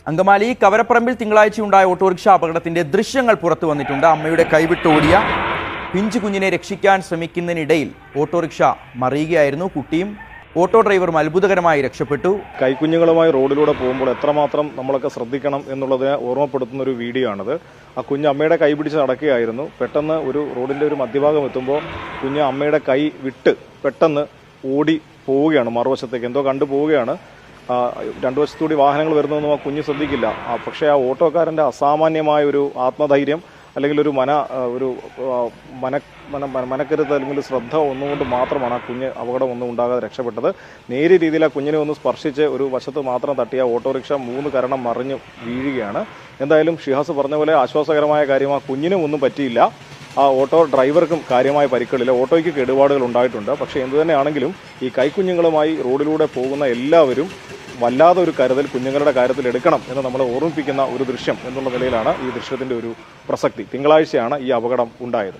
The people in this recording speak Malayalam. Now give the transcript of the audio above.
അങ്കമാലി കവരപ്പറമ്പിൽ തിങ്കളാഴ്ചയുണ്ടായ ഓട്ടോറിക്ഷ അപകടത്തിന്റെ ദൃശ്യങ്ങൾ പുറത്തു വന്നിട്ടുണ്ട്. അമ്മയുടെ കൈവിട്ടോടിയ പിഞ്ചു കുഞ്ഞിനെ രക്ഷിക്കാൻ ശ്രമിക്കുന്നതിനിടയിൽ ഓട്ടോറിക്ഷ മറിയുകയായിരുന്നു. കുട്ടിയും ഓട്ടോ ഡ്രൈവറും അത്ഭുതകരമായി രക്ഷപ്പെട്ടു. കൈക്കുഞ്ഞുങ്ങളുമായി റോഡിലൂടെ പോകുമ്പോൾ എത്രമാത്രം നമ്മളൊക്കെ ശ്രദ്ധിക്കണം എന്നുള്ളതിനെ ഓർമ്മപ്പെടുത്തുന്ന ഒരു വീഡിയോ ആണിത്. ആ കുഞ്ഞ് അമ്മയുടെ കൈ പിടിച്ച് നടക്കുകയായിരുന്നു. പെട്ടെന്ന് ഒരു റോഡിൻ്റെ ഒരു മധ്യഭാഗം എത്തുമ്പോൾ കുഞ്ഞ് അമ്മയുടെ കൈ വിട്ട് പെട്ടെന്ന് ഓടി പോവുകയാണ്, മറുവശത്തേക്ക് എന്തോ കണ്ടു പോവുകയാണ്. രണ്ടു വശത്തുകൂടി വാഹനങ്ങൾ വരുന്നതൊന്നും ആ കുഞ്ഞ് ശ്രദ്ധിക്കില്ല. പക്ഷേ ആ ഓട്ടോക്കാരൻ്റെ അസാമാന്യമായ ഒരു ആത്മധൈര്യം അല്ലെങ്കിൽ ഒരു മനക്കരുത്ത് അല്ലെങ്കിൽ ശ്രദ്ധ ഒന്നുകൊണ്ട് മാത്രമാണ് ആ കുഞ്ഞ് അപകടം ഒന്നും ഉണ്ടാകാതെ രക്ഷപ്പെട്ടത്. നേരിയ രീതിയിൽ ആ കുഞ്ഞിനെ ഒന്ന് സ്പർശിച്ച് ഒരു വശത്ത് മാത്രം തട്ടിയ ഓട്ടോറിക്ഷ 3 കരണം മറിഞ്ഞ് വീഴുകയാണ്. എന്തായാലും ഷിഹാസ് പറഞ്ഞ പോലെ ആശ്വാസകരമായ കാര്യം, ആ കുഞ്ഞിനും ഒന്നും പറ്റിയില്ല. ആ ഓട്ടോ ഡ്രൈവർക്കും കാര്യമായ പരിക്കുകളില്ല. ഓട്ടോയ്ക്ക് കേടുപാടുകൾ ഉണ്ടായിട്ടുണ്ട്. പക്ഷേ എന്തുതന്നെയാണെങ്കിലും ഈ കൈക്കുഞ്ഞുങ്ങളുമായി റോഡിലൂടെ പോകുന്ന എല്ലാവരും വല്ലാതെ ഒരു കരുതൽ കുഞ്ഞുങ്ങളുടെ കാര്യത്തിൽ എടുക്കണം എന്ന് നമ്മളെ ഓർമ്മിപ്പിക്കുന്ന ഒരു ദൃശ്യം എന്നുള്ള നിലയിലാണ് ഈ ദൃശ്യത്തിൻ്റെ ഒരു പ്രസക്തി. തിങ്കളാഴ്ചയാണ് ഈ അപകടം ഉണ്ടായത്.